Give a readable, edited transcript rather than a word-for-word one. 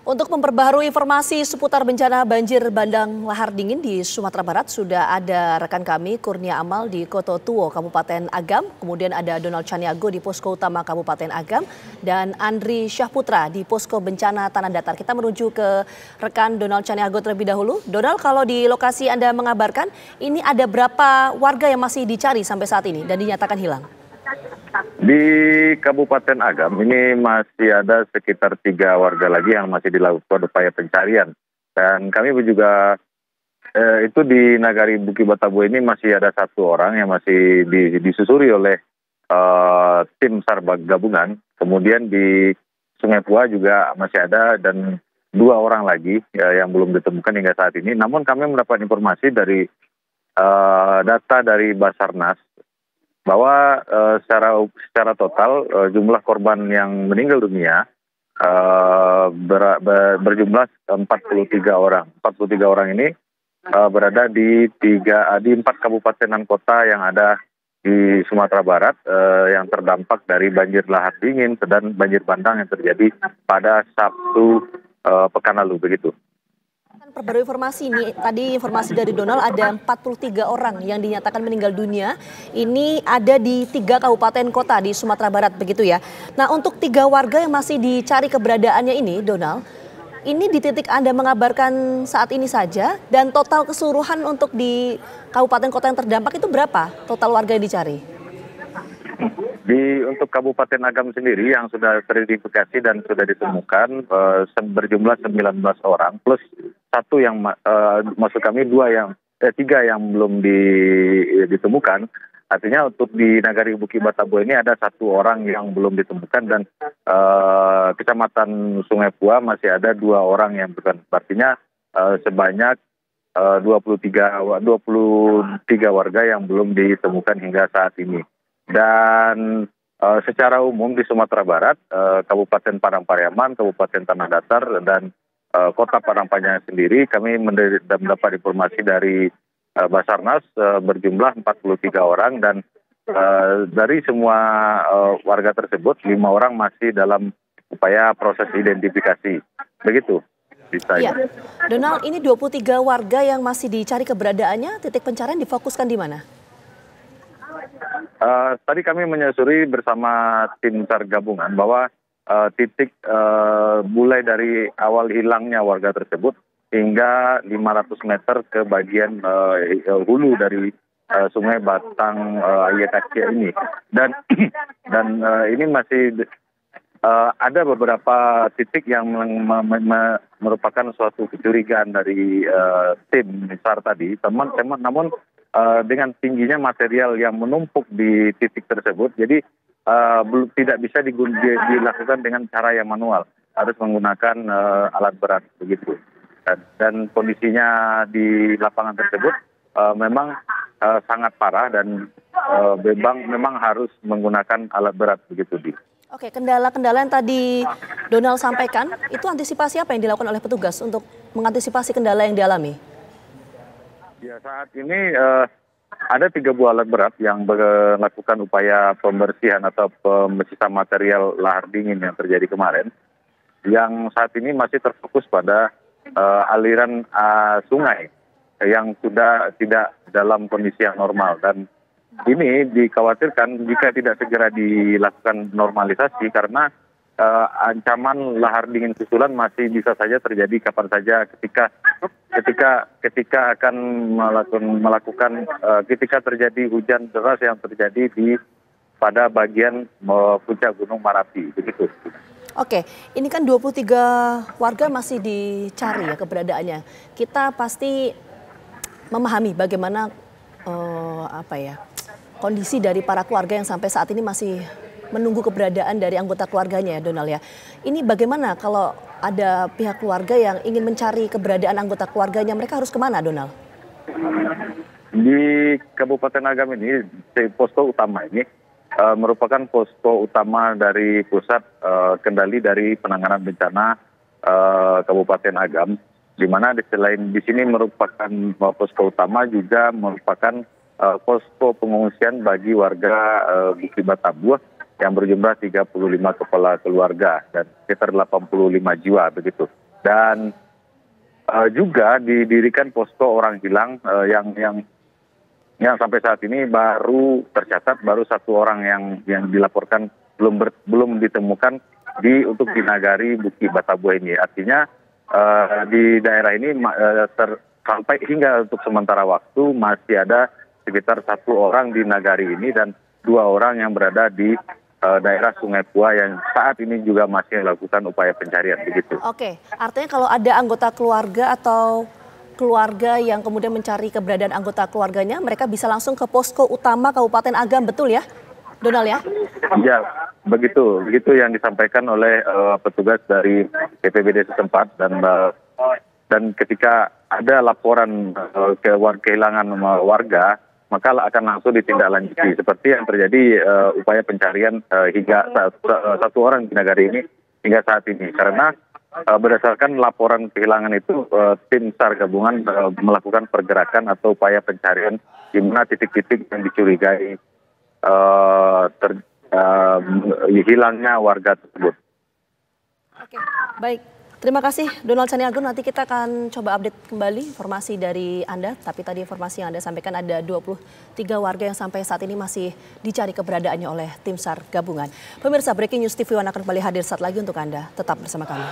Untuk memperbaharui informasi seputar bencana banjir bandang lahar dingin di Sumatera Barat, sudah ada rekan kami Kurnia Amal di Koto Tuo, Kabupaten Agam. Kemudian ada Donald Chaniago di Posko Utama Kabupaten Agam dan Andri Syahputra di Posko Bencana Tanah Datar. Kita menuju ke rekan Donald Chaniago terlebih dahulu. Donald, kalau di lokasi Anda mengabarkan, ini ada berapa warga yang masih dicari sampai saat ini dan dinyatakan hilang? Di Kabupaten Agam ini masih ada sekitar 3 warga lagi yang masih dilakukan upaya pencarian. Dan kami juga itu di Nagari Buki Batabu ini masih ada 1 orang yang masih disusuri oleh tim SAR gabungan. Kemudian di Sungai Pua juga masih ada dan 2 orang lagi yang belum ditemukan hingga saat ini. Namun kami mendapat informasi dari data dari Basarnas bahwa secara total jumlah korban yang meninggal dunia berjumlah 43 orang. 43 orang ini berada di 4 kabupaten dan kota yang ada di Sumatera Barat yang terdampak dari banjir lahar dingin dan banjir bandang yang terjadi pada Sabtu pekan lalu begitu. Perbarui informasi ini, tadi informasi dari Donald ada 43 orang yang dinyatakan meninggal dunia. Ini ada di 3 kabupaten kota di Sumatera Barat begitu ya. Nah, untuk 3 warga yang masih dicari keberadaannya ini, Donald, ini di titik Anda mengabarkan saat ini saja dan total keseluruhan untuk di kabupaten kota yang terdampak itu berapa total warga yang dicari? Untuk Kabupaten Agam sendiri yang sudah teridentifikasi dan sudah ditemukan berjumlah 19 orang plus 1 yang maksud kami 3 yang belum ditemukan. Artinya untuk di Nagari Buki Batabu ini ada 1 orang yang belum ditemukan dan Kecamatan Sungai Pua masih ada 2 orang yang bukan. Artinya sebanyak 23 warga yang belum ditemukan hingga saat ini. Dan secara umum di Sumatera Barat, Kabupaten Padang Pariaman, Kabupaten Tanah Datar, dan Kota Padang Panjang sendiri, kami mendapat informasi dari Basarnas berjumlah 43 orang dan dari semua warga tersebut 5 orang masih dalam upaya proses identifikasi. Begitu. Ya. Donald, ini 23 warga yang masih dicari keberadaannya, titik pencarian difokuskan di mana? Tadi kami menyusuri bersama tim SAR gabungan bahwa titik mulai dari awal hilangnya warga tersebut hingga 500 meter ke bagian hulu dari Sungai Batang Ayakacia ini. Dan ini masih ada beberapa titik yang merupakan suatu kecurigaan dari tim SAR tadi. Namun dengan tingginya material yang menumpuk di titik tersebut, jadi tidak bisa dilakukan dengan cara yang manual, harus menggunakan alat berat begitu. Dan kondisinya di lapangan tersebut memang sangat parah dan memang harus menggunakan alat berat begitu. Oke, kendala-kendala yang tadi Donald sampaikan, itu antisipasi apa yang dilakukan oleh petugas untuk mengantisipasi kendala yang dialami? Ya, saat ini ada 3 buah alat berat yang melakukan upaya pembersihan atau pemisah material lahar dingin yang terjadi kemarin. Yang saat ini masih terfokus pada aliran sungai yang sudah tidak dalam kondisi yang normal. Dan ini dikhawatirkan jika tidak segera dilakukan normalisasi karena ancaman lahar dingin susulan masih bisa saja terjadi kapan saja ketika akan melakukan ketika terjadi hujan deras yang terjadi pada bagian puncak Gunung Marapi begitu. Oke, ini kan 23 warga masih dicari ya keberadaannya. Kita pasti memahami bagaimana kondisi dari para keluarga yang sampai saat ini masih menunggu keberadaan dari anggota keluarganya ya, Donald ya. Ini bagaimana kalau ada pihak keluarga yang ingin mencari keberadaan anggota keluarganya, mereka harus kemana, Donald? Di Kabupaten Agam ini, posko utama ini merupakan posko utama dari pusat kendali dari penanganan bencana Kabupaten Agam, di mana selain di sini merupakan posko utama juga merupakan posko pengungsian bagi warga Buki Batabu yang berjumlah 35 kepala keluarga dan sekitar 85 jiwa begitu. Dan juga didirikan posko orang hilang yang sampai saat ini baru tercatat baru 1 orang yang dilaporkan belum ditemukan untuk di Nagari Bukit Batabuah ini. Artinya di daerah ini sampai hingga untuk sementara waktu masih ada sekitar 1 orang di Nagari ini dan 2 orang yang berada di daerah Sungai Pua yang saat ini juga masih melakukan upaya pencarian begitu. Oke, artinya kalau ada anggota keluarga atau keluarga yang kemudian mencari keberadaan anggota keluarganya, mereka bisa langsung ke posko utama Kabupaten Agam, betul ya, Donald ya? Ya, begitu yang disampaikan oleh petugas dari BPBD setempat dan ketika ada laporan kehilangan warga, maka akan langsung ditindaklanjuti. Seperti yang terjadi upaya pencarian hingga 1 orang di Nagari ini hingga saat ini. Karena berdasarkan laporan kehilangan itu, tim SAR gabungan melakukan pergerakan atau upaya pencarian di mana titik-titik yang dicurigai hilangnya warga tersebut. Oke, baik. Terima kasih Donald Caniago, nanti kita akan coba update kembali informasi dari Anda. Tapi tadi informasi yang Anda sampaikan ada 23 warga yang sampai saat ini masih dicari keberadaannya oleh tim SAR gabungan. Pemirsa, Breaking News TV One akan kembali hadir saat lagi untuk Anda. Tetap bersama kami.